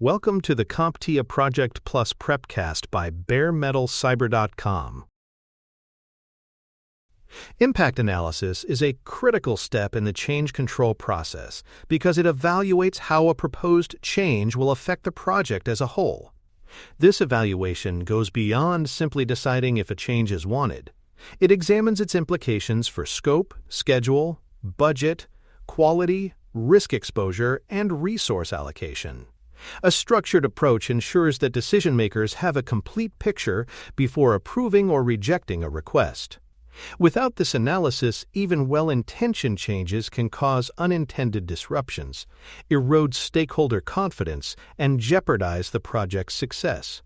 Welcome to the CompTIA Project Plus Prepcast by baremetalcyber.com. Impact analysis is a critical step in the change control process because it evaluates how a proposed change will affect the project as a whole. This evaluation goes beyond simply deciding if a change is wanted. It examines its implications for scope, schedule, budget, quality, risk exposure, and resource allocation. A structured approach ensures that decision-makers have a complete picture before approving or rejecting a request. Without this analysis, even well-intentioned changes can cause unintended disruptions, erode stakeholder confidence, and jeopardize the project's success.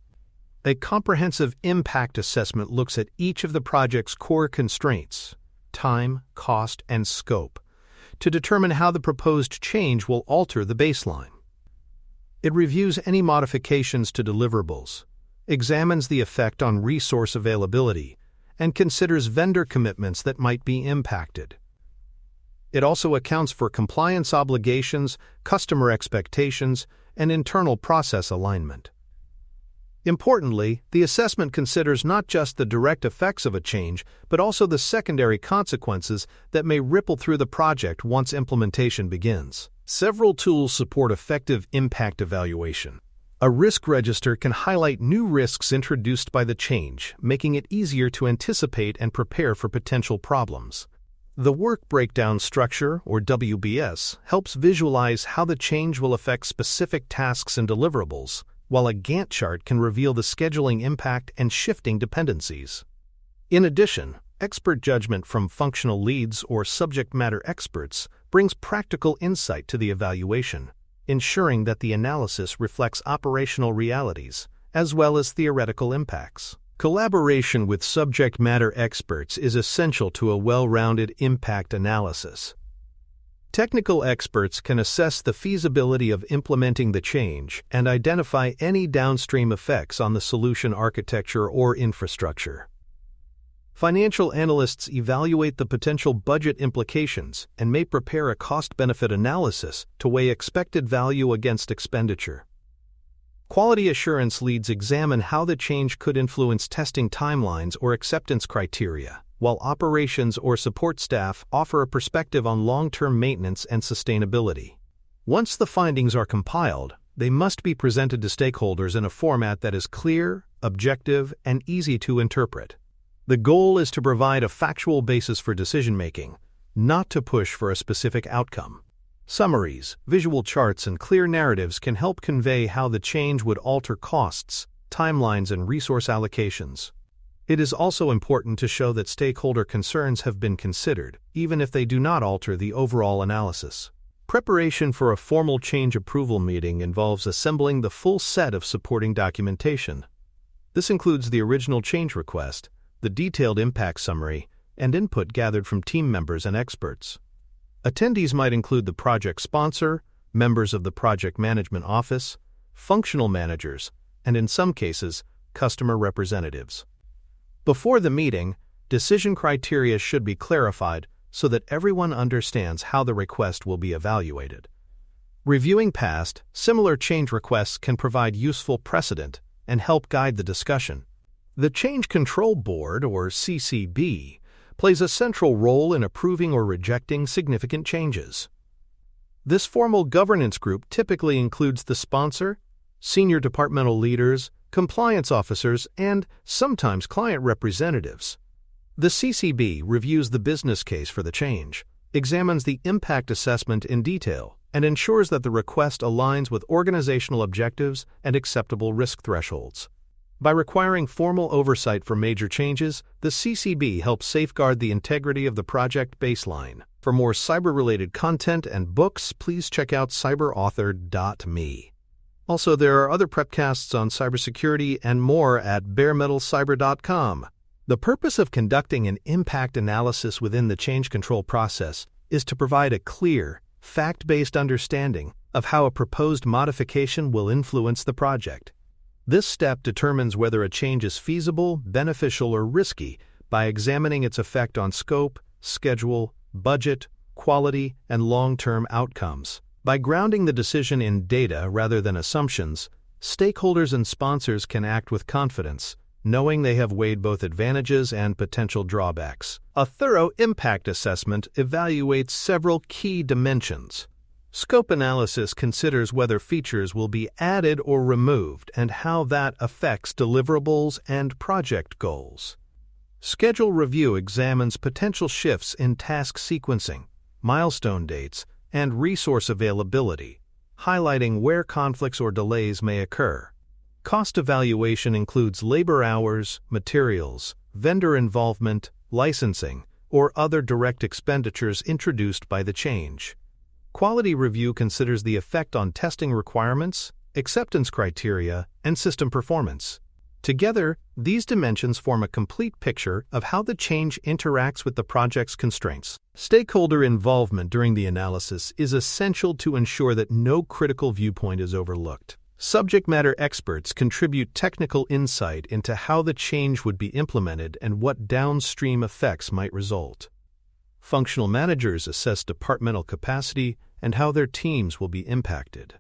A comprehensive impact assessment looks at each of the project's core constraints, time, cost, and scope, to determine how the proposed change will alter the baseline. It reviews any modifications to deliverables, examines the effect on resource availability, and considers vendor commitments that might be impacted. It also accounts for compliance obligations, customer expectations, and internal process alignment. Importantly, the assessment considers not just the direct effects of a change, but also the secondary consequences that may ripple through the project once implementation begins. Several tools support effective impact evaluation. A risk register can highlight new risks introduced by the change, making it easier to anticipate and prepare for potential problems. The Work Breakdown Structure, or WBS, helps visualize how the change will affect specific tasks and deliverables, while a Gantt chart can reveal the scheduling impact and shifting dependencies. In addition, expert judgment from functional leads or subject matter experts brings practical insight to the evaluation, ensuring that the analysis reflects operational realities as well as theoretical impacts. Collaboration with subject matter experts is essential to a well-rounded impact analysis. Technical experts can assess the feasibility of implementing the change and identify any downstream effects on the solution architecture or infrastructure. Financial analysts evaluate the potential budget implications and may prepare a cost-benefit analysis to weigh expected value against expenditure. Quality assurance leads examine how the change could influence testing timelines or acceptance criteria, while operations or support staff offer a perspective on long-term maintenance and sustainability. Once the findings are compiled, they must be presented to stakeholders in a format that is clear, objective, and easy to interpret. The goal is to provide a factual basis for decision-making, not to push for a specific outcome. Summaries, visual charts, and clear narratives can help convey how the change would alter costs, timelines, and resource allocations. It is also important to show that stakeholder concerns have been considered, even if they do not alter the overall analysis. Preparation for a formal change approval meeting involves assembling the full set of supporting documentation. This includes the original change request, the detailed impact summary, and input gathered from team members and experts. Attendees might include the project sponsor, members of the project management office, functional managers, and in some cases, customer representatives. Before the meeting, decision criteria should be clarified so that everyone understands how the request will be evaluated. Reviewing past, similar change requests can provide useful precedent and help guide the discussion. The Change Control Board, or CCB, plays a central role in approving or rejecting significant changes. This formal governance group typically includes the sponsor, senior departmental leaders, compliance officers, and sometimes client representatives. The CCB reviews the business case for the change, examines the impact assessment in detail, and ensures that the request aligns with organizational objectives and acceptable risk thresholds. By requiring formal oversight for major changes, the CCB helps safeguard the integrity of the project baseline. For more cyber-related content and books, please check out cyberauthor.me. Also, there are other prepcasts on cybersecurity and more at baremetalcyber.com. The purpose of conducting an impact analysis within the change control process is to provide a clear, fact-based understanding of how a proposed modification will influence the project. This step determines whether a change is feasible, beneficial, or risky by examining its effect on scope, schedule, budget, quality, and long-term outcomes. By grounding the decision in data rather than assumptions, stakeholders and sponsors can act with confidence, knowing they have weighed both advantages and potential drawbacks. A thorough impact assessment evaluates several key dimensions. Scope analysis considers whether features will be added or removed and how that affects deliverables and project goals. Schedule review examines potential shifts in task sequencing, milestone dates, and resource availability, highlighting where conflicts or delays may occur. Cost evaluation includes labor hours, materials, vendor involvement, licensing, or other direct expenditures introduced by the change. Quality review considers the effect on testing requirements, acceptance criteria, and system performance. Together, these dimensions form a complete picture of how the change interacts with the project's constraints. Stakeholder involvement during the analysis is essential to ensure that no critical viewpoint is overlooked. Subject matter experts contribute technical insight into how the change would be implemented and what downstream effects might result. Functional managers assess departmental capacity and how their teams will be impacted.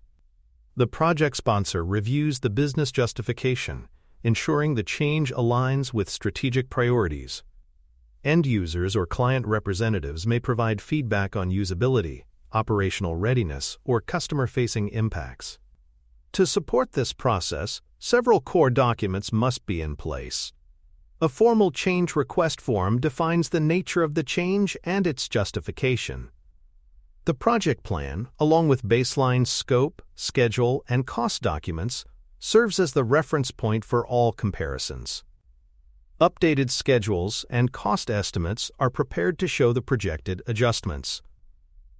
The project sponsor reviews the business justification, ensuring the change aligns with strategic priorities. End users or client representatives may provide feedback on usability, operational readiness, or customer-facing impacts. To support this process, several core documents must be in place. A formal change request form defines the nature of the change and its justification. The project plan, along with baseline scope, schedule, and cost documents, serves as the reference point for all comparisons. Updated schedules and cost estimates are prepared to show the projected adjustments.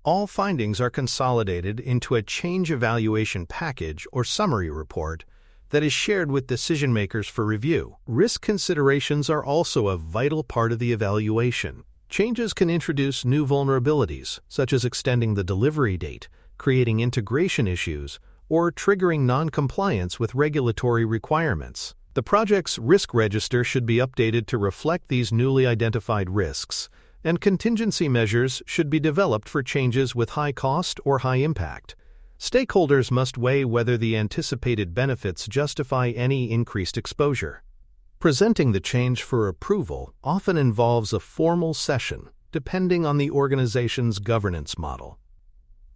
All findings are consolidated into a change evaluation package or summary report that is shared with decision-makers for review. Risk considerations are also a vital part of the evaluation. Changes can introduce new vulnerabilities, such as extending the delivery date, creating integration issues, or triggering non-compliance with regulatory requirements. The project's risk register should be updated to reflect these newly identified risks, and contingency measures should be developed for changes with high cost or high impact. Stakeholders must weigh whether the anticipated benefits justify any increased exposure. Presenting the change for approval often involves a formal session, depending on the organization's governance model.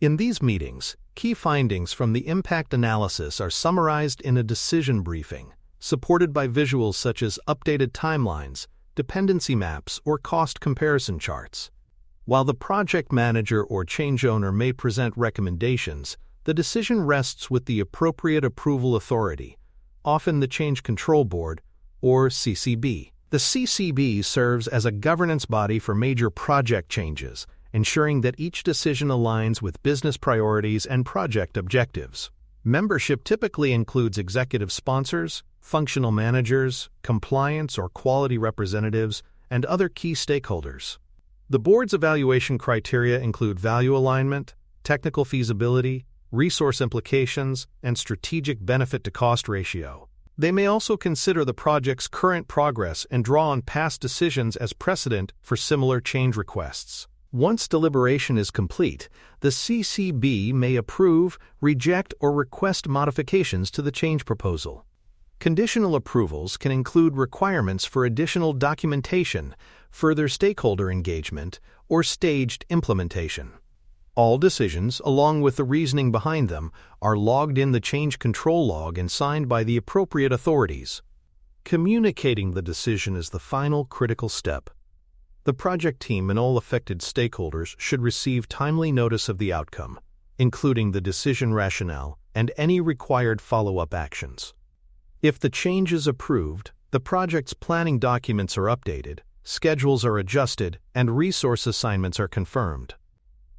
In these meetings, key findings from the impact analysis are summarized in a decision briefing, supported by visuals such as updated timelines, dependency maps, or cost comparison charts. While the project manager or change owner may present recommendations, the decision rests with the appropriate approval authority, often the Change Control Board, or CCB. The CCB serves as a governance body for major project changes, ensuring that each decision aligns with business priorities and project objectives. Membership typically includes executive sponsors, functional managers, compliance or quality representatives, and other key stakeholders. The board's evaluation criteria include value alignment, technical feasibility, resource implications, and strategic benefit-to-cost ratio. They may also consider the project's current progress and draw on past decisions as precedent for similar change requests. Once deliberation is complete, the CCB may approve, reject, or request modifications to the change proposal. Conditional approvals can include requirements for additional documentation, further stakeholder engagement, or staged implementation. All decisions, along with the reasoning behind them, are logged in the change control log and signed by the appropriate authorities. Communicating the decision is the final critical step. The project team and all affected stakeholders should receive timely notice of the outcome, including the decision rationale and any required follow-up actions. If the change is approved, the project's planning documents are updated, schedules are adjusted, and resource assignments are confirmed.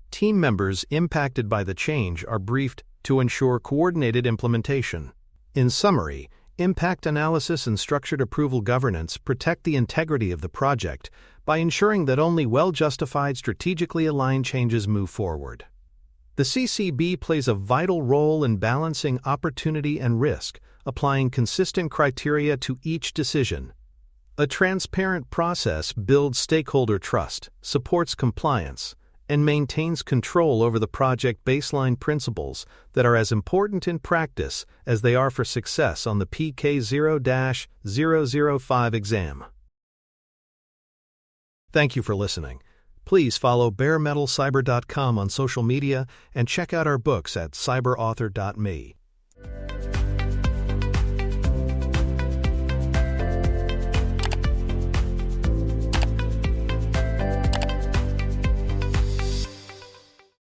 Team members impacted by the change are briefed to ensure coordinated implementation. In summary, impact analysis and structured approval governance protect the integrity of the project by ensuring that only well-justified, strategically aligned changes move forward. The CCB plays a vital role in balancing opportunity and risk, applying consistent criteria to each decision. A transparent process builds stakeholder trust, supports compliance, and maintains control over the project baseline principles that are as important in practice as they are for success on the PK0-005 exam. Thank you for listening. Please follow baremetalcyber.com on social media and check out our books at cyberauthor.me.